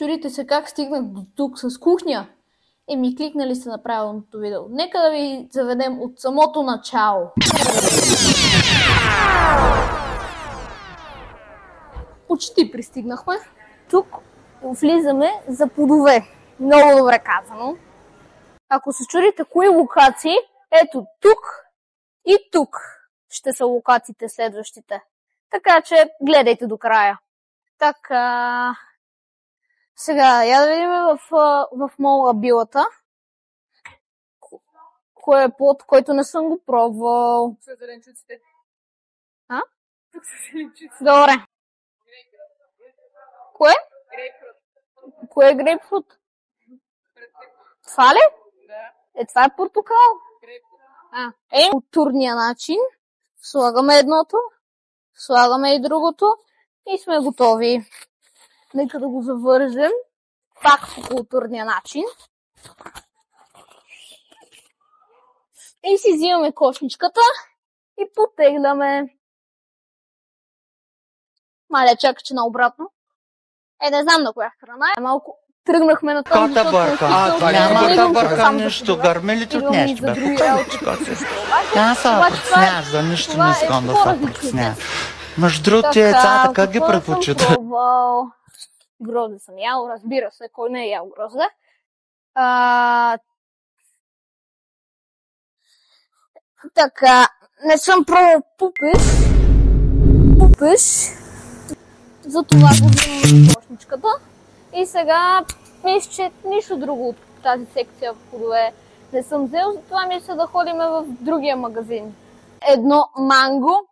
Чудите се как стигнах до тук с кухня? Еми, кликнали сте на правилното видео. Нека да ви заведем от самото начало. Почти пристигнахме. Тук влизаме за плодове. Много добре казано. Ако се чудите кои локации, ето тук и тук ще са локациите следващите. Така че гледайте до края. Така. Сега, я да видим в мола билата. Кой е плод, който не съм го пробвал? Тук са зеленчуците. А? Тук са зеленчуците. Добре. Кое? Грейпфрут. Кое е грейпфрут? Това ли? Да. Това е портокал. Грейпфрут. По турния начин. Слагаме едното, слагаме и другото и сме готови. Нека да го завържем пак по културния начин. И си взимаме кошничката и потегляме. Мале, чакай, че наобратно. Не знам на коя храна е. Малко тръгнахме на този, Кота бърка. Няма да бъркам нищо. Гърмелите от нещо, бе. Тя се притесняваш за нищо, не искам да се притесняваш. Между другото, тия яйцата как ги предпочитат? Грозде съм ял, разбира се, кой не е ял грозде. Така, не съм пробвал пупеш. Затова го взимам от кошничката. И сега мисля, че нищо друго от тази секция в плодове не съм взел, затова мисля да ходим в другия магазин. Едно манго.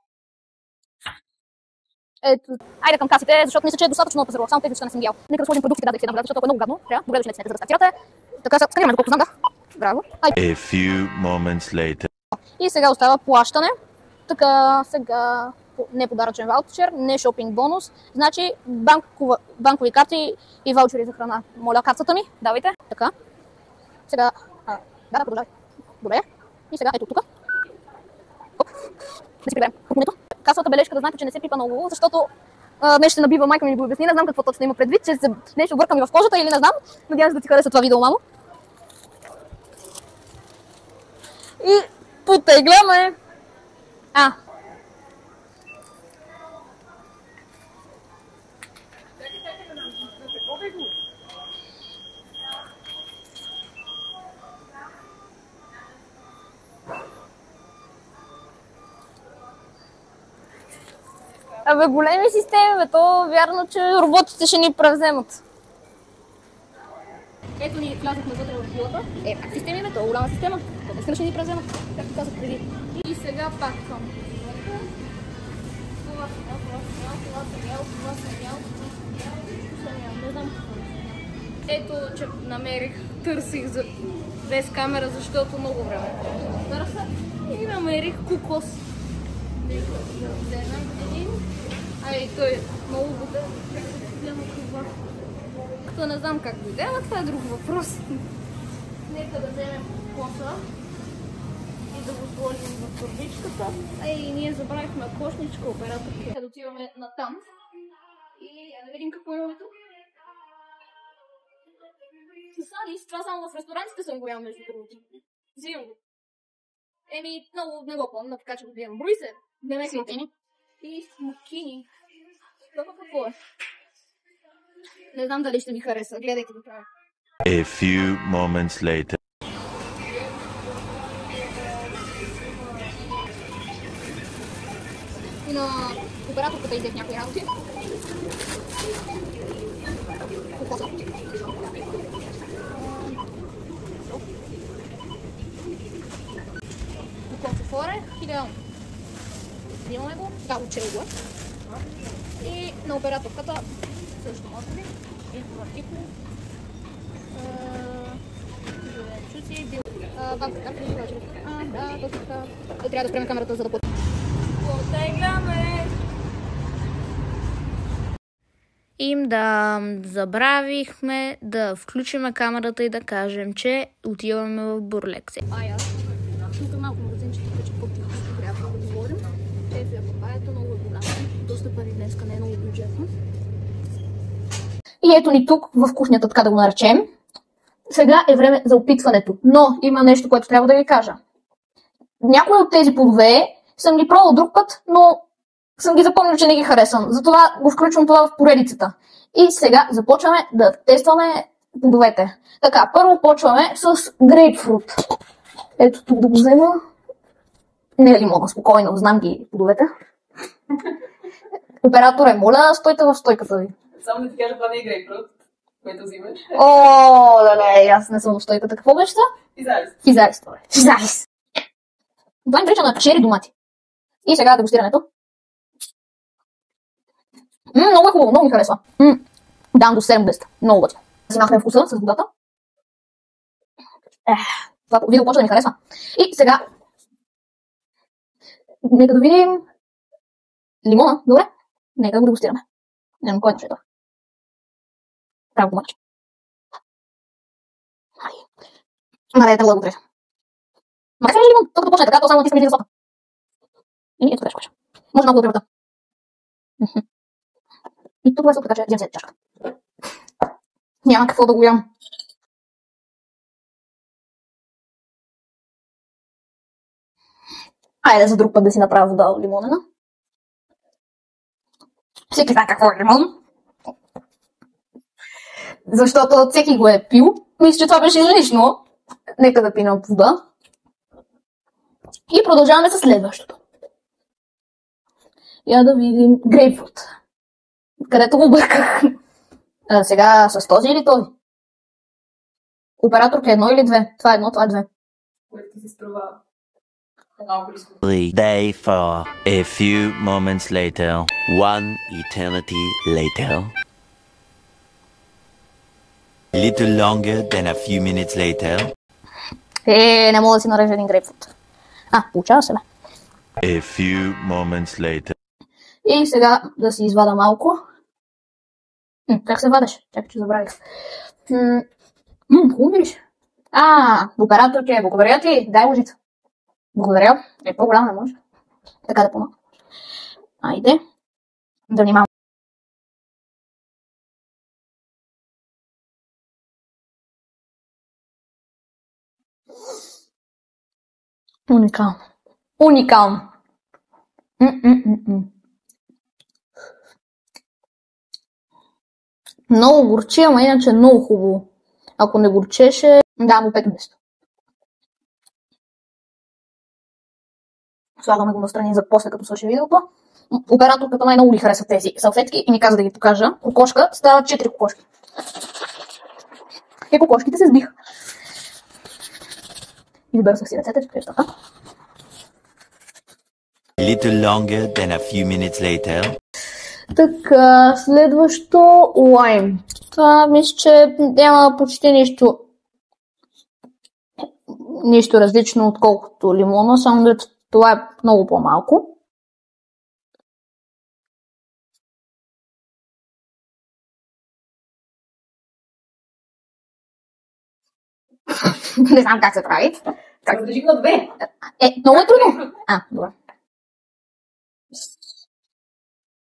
Ето. Айде към касите, защото мисля, че е достатъчно от пазарувах. Само тези неща не съм ял. Нека да сложим продуктите, да ги си защото е много гадно. Трябва. Добре дошли, не да стартирате. Така, сканираме доколко знам, да. Браво. A few moments later. И сега остава плащане. Така, сега не подаръчен ваучер, не шопинг бонус. Значи банкови карти и ваучери за храна. Моля, картата ми, давайте. Така. Сега, да, продължавай. Добре. И сега, ето тук. Оп. Да си приберем купонето. Касовата бележка, да знаете, че не се пипа много, защото днес ще набива, майка ми го обясни. Не знам какво точно има предвид, че нещо бъркам и в кожата или не знам. Надявам се да ти хареса това видео, мамо. И потегляме. Абе, големи системи, бе, то вярно, че роботите ще ни превземат. Ето ни влязохме вътре в билата. Пак системи, бе, то е голяма система. То наистина ще ни превземат, както казах преди. И сега пак към. Това съм ял. Не знам какво. Ето, че намерих, търсих без камера, защото много време търся. И намерих кокос. Той е много вода. Като не знам как дойде, но това е друг въпрос. Нека да вземем коса и да го сложим в турбичката. Ние забравихме кошничка, операторка. Да отиваме натам и да видим какво имаме тук. Сани, това само в ресторантите съм го ял, между другото. Взимам го. Много не го помня, така че го взимам. Брои се. Смокини. И смокини. Това какво е? Не знам дали ще ми хареса. Гледайте го това. A few moments later. И на операторката изех някои работи. Отворе, идеално. Взимаме го, учил го. И на операторката също може би. И това типо. Зеленчуци, банка карта, да, точно така. Трябва да спреме камерата, за да платим. Потегляме! Забравихме да включим камерата и да кажем, че отиваме в Бурлексия. Тук е малко магазинчето, че по-тихо трябва да говорим. Ето я папаята, много е голяма. Доста пари днеска, не е много бюджетно. И ето ни тук в кухнята, така да го наречем. Сега е време за опитването, но има нещо, което трябва да ви кажа. Някои от тези плодове съм ги пробвал друг път, но съм ги запомнил, че не ги харесвам. Затова го включвам това в поредицата. И сега започваме да тестваме плодовете. Така, първо почваме с грейпфрут. Ето тук да го взема. Не е лимона, спокойно, знам ги плодовете. Операторе, моля, стойте в стойката ви. Само да ти кажа, това не е грейпфрут, което взимаш. О, да, аз не съм в стойката. Какво беше това? Физалис. Физалис, това е. Физалис. Това им прилича на чери домати. И сега дегустирането. Много е хубаво, много ми харесва. Дам до 7-10. Много готино. Взимахме вкуса с водата. Това видео почва да ми харесва. И сега нека да видим лимона. Добре? Нека да го дегустираме. Не знам кой е това. Право помаче. Мале, да го отрежа. Ма как ли лимон? Тук да почне така, то само натискам един сока. И ето така ще. Може малко да превърта. И тук е сок, така че взем се чашка. Няма какво да го ям. Айде за друг път да си направя вода от лимонена. Всеки знае какво е лимон. Защото всеки го е пил. Мисля, че това беше излишно. Нека да пинем вода. И продължаваме с следващото. Я да видим грейпфрут. Където го бърках. Сега с този или този? Операторка едно или две? Това е едно, това е две. Което ти се струва малко риско. Day 4. A few moments later. One eternity later. Little longer than a few minutes later. Не мога да си нарежа един грейпфрут. Получава се, бе. A few moments later. И сега да си извада малко. Как се вадеш? Чакай, че забравих. Хубаво мириш. Операторке, благодаря ти. Дай лъжица. Благодаря. По-голяма не може. Така да помага. Айде. Да внимавам. Уникално. Уникално. Много горчи, ама иначе много хубаво. Ако не горчеше, давам го 5 от 10. Слагаме го настрани за после, като свърши видеото. Операторката най-много ли харесва тези салфетки и ми каза да ги покажа. Кокошка стават 4 кокошки. И кокошките се сбиха. Избърсах си ръцете, че така. Little longer than a few minutes later. Така, следващо лайм. Това мисля, че няма почти нищо различно отколкото лимона, само да това е много по-малко. Не знам как се прави. Раздържи на две. Много е трудно. Добре.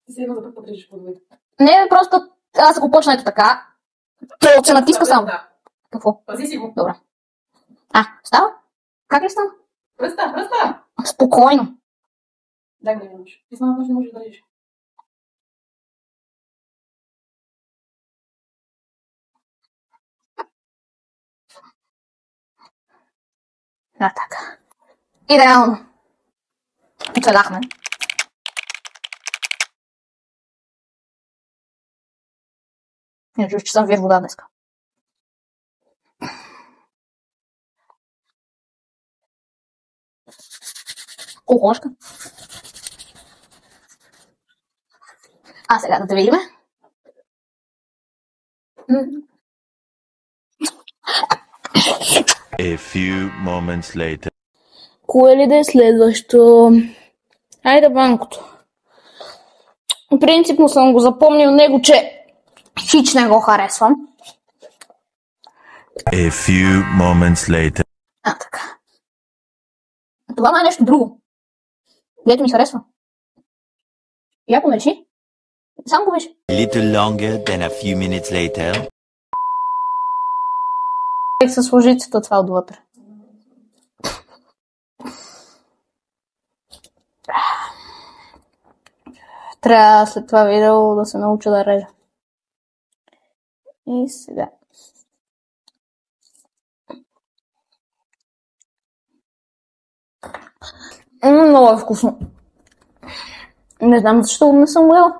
Ти се едно за път подрежиш плодовете. Не, просто аз ако почна ето така, то се натиска само. Какво? Пази си го. Добре. Става? Как ли стана? Пръста. Спокойно. Дай го да нож. Ти с малко не можеш да режеш. Така. Идеално. Оцелахме. Не чуш, че съм вир вода днеска. Кокошка. Сега да те видим. A few moments later. Кое ли да е следващо? Айде банкото. Принципно съм го запомнил него, че хич не го харесвам. A few moments later. Така. Това е нещо друго. Дето ми харесва. Яко ме реши? Сам го виж. A little longer than a few minutes later. С лъжицата това отвътре. Трябва след това видео да се науча да режа. И сега. Много е вкусно. Не знам защо не съм ела.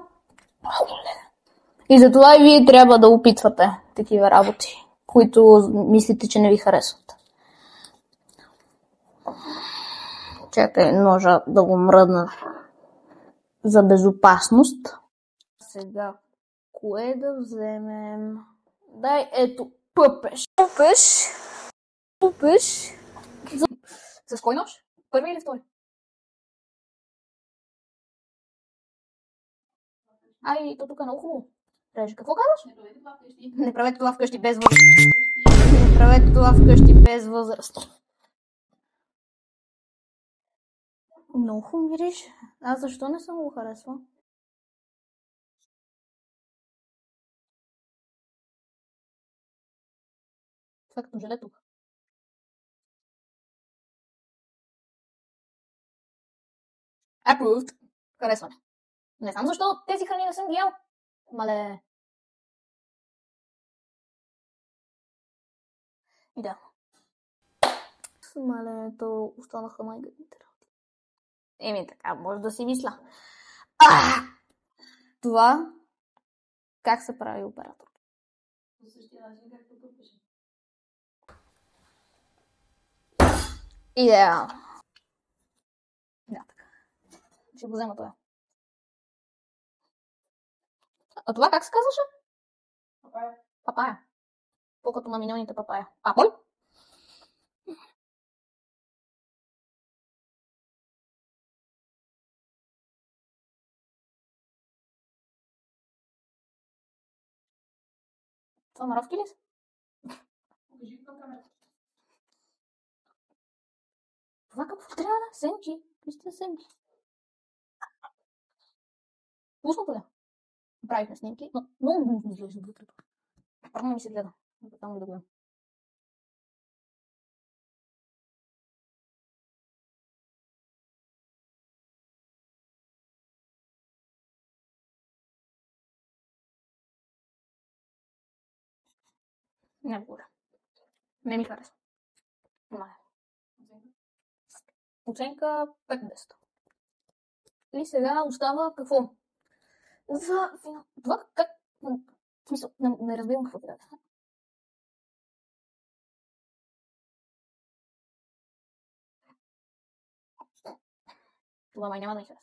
И затова и вие трябва да опитвате такива работи, които мислите, че не ви харесват. Чакай, ножа да го мръдна за безопасност. Сега, кое да вземем? Дай, ето, пъпеш. Пъпеш. С кой нож? Първи или втори? Ай, то тук е много хубаво. Реже, какво казваш? Не правете това вкъщи без възраст. Не правете това вкъщи без възраст. Много хубаво мириш. Аз защо не съм го харесвала? Това е като желе тук. Approved. Харесване. Не знам защо тези храни не съм ги ял. Мале. И да. Мале, то останаха най-гадните работи. Еми така, може да си мисля. Това как се прави оператор? По същия начин, както тук пише. Идеално. Да, така. Ще го взема това. А това как се казваше? Папая. Папая. По-като маминьоните папая. Апол? Това маровки ли са? Покажи го към камерата. Това какво трябва да? Семки. Вижте семки. Вкусното ли? Правихме снимки, но много гнусно изглежда вътрето. Първо ми се гледа. Там ли да го ям. Не го говоря. Не ми харесва. Май. Оценка 5-10. И сега остава какво? За финал. Това как? В смисъл, не разбирам какво трябва. Това май няма да ми хареса.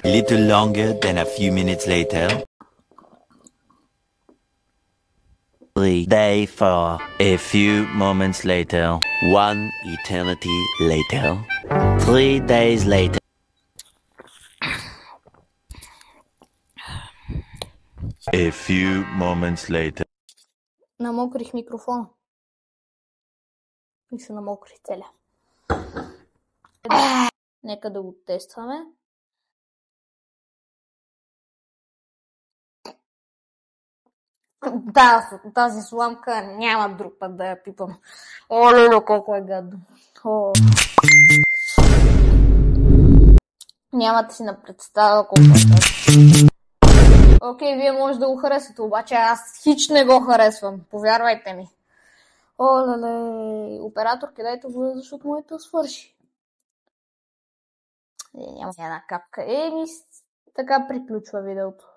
A little longer than a few minutes later. Day 4. A few moments later. One eternity later. 3 days later. A few moments later. Намокрих микрофона. И се намокрих целя. Нека да го тестваме. Да, тази сламка няма друг път да я пипам. Оле, колко е гадно. Нямате си на представа колко е гадно. Окей, вие може да го харесате, обаче аз хич не го харесвам. Повярвайте ми. Оле, оператор, кидайте го, защото моето свърши. Няма една капка. Така приключва видеото.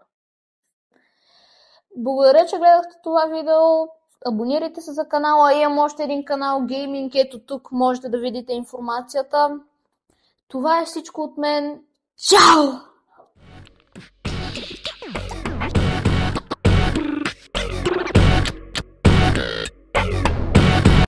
Благодаря, че гледахте това видео. Абонирайте се за канала. Имам още един канал Gaming. Ето тук можете да видите информацията. Това е всичко от мен. Чао!